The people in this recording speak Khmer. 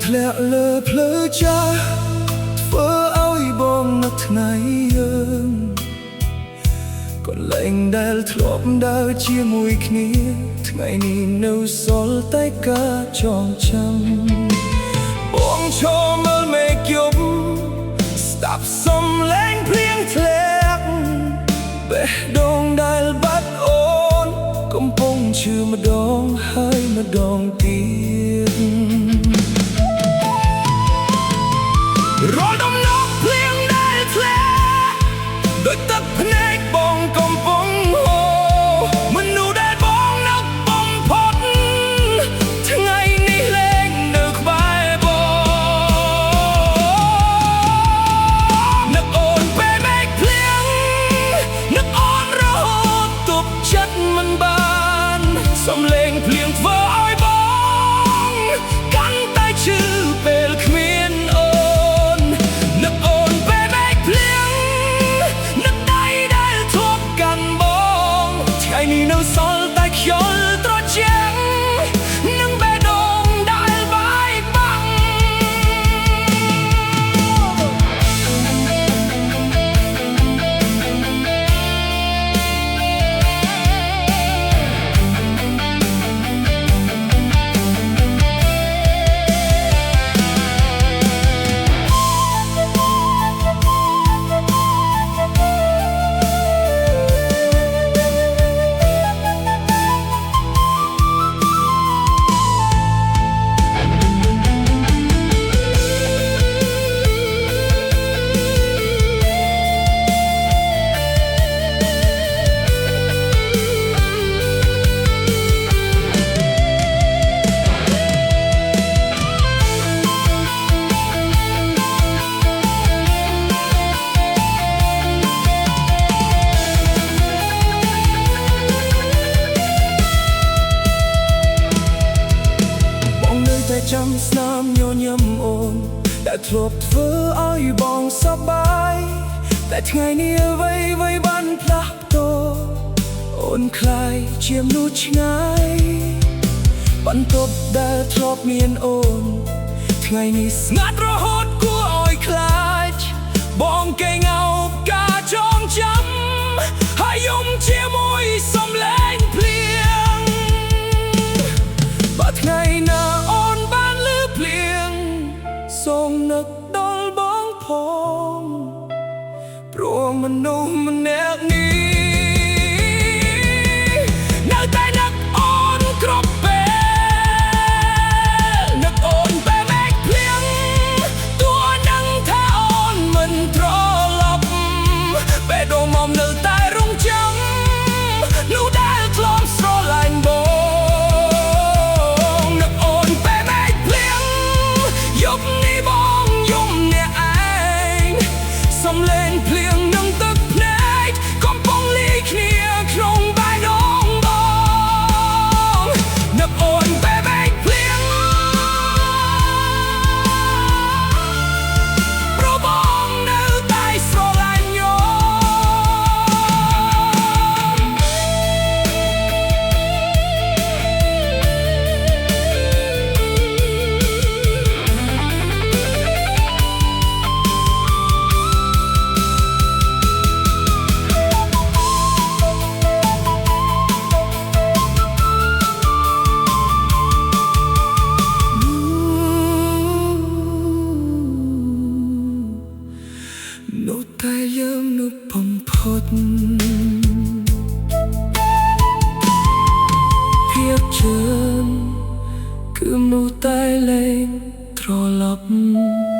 ធ្លាក់លើផ្លូវចាស់ធ្វើឲ្យបងនឹកថ្ងៃយើងកន្លែងដែលធ្លាប់ដើរជាមួយគ្នាថ្ងៃនេះនៅសល់តែការចងចាំបងឈរមើលមេឃយប់ស្ដាប់សំឡេងភ្លៀងធ្លាក់បេះដូងដែលបាត់អូនកំពុងឈឺម្ដងហើយម្ដងទៀតរាល់ដំណក់ភ្លៀងដែលធ្លាក់ដោយទឹកភ្នែកបងកំពុងហូរមនុស្សដែលបងនឹកបំផុតថ្ងៃនេះលែងនៅក្បែរបងនឹកអូនពេលមេឃភ្លៀងនឹកអូនរហូតទប់ចិត្តមិនបានសំឡេងភ្លៀងធ្វើឲ្យបងកាន់តែឈឺពេលគ្មាននៅសល់តែខ្យល់ត្រជាក់និងបេះដូងដែលបែកបាក់ចាំស្នាមញញឹមអូនដែលធ្លាប់ធ្វើឲ្យបងសប្បាយតែថ្ងៃនេះអ្វីបានផ្លាស់ប្ដូរអូនคล้ายជាមនុស្សឆ្ងាយបន្ទប់ដែលធ្លាប់មានអូនថ្ងៃនេះស្ងាត់រហូតគួរឲ្យខ្លាចបងកេងអោបការចងចាំហើយយំជាមួយសំឡេងភ្លៀងបើថ្ងៃណាសូមនឹកដល់បងផងព្រោះមនុស្សម្នាក់នេះនៅតែនឹកអូនគ្រប់ពេលនឹកអូនពេលមេឃភ្លៀងទោះនឹងថាអូនមិនត្រឡប់បេះដូងមកនៅតែរង់ចាំនោះដែលធ្លាប់ស្រឡាញ់បងនឹកអូនពេលមេឃភ្លៀងយប់សំឡេងភ្លៀងនិងទឹកភ្នែកកំពុងលាយគ្នាក្នុងបេះដូងបងនឹកអូនពេលមេឃភ្លៀងព្រោះបងនៅតែស្រឡាញ់ញោនៅតែយើងនៅបំផុតភាពច្រើនគឺនៅតែលែងត្រឡប់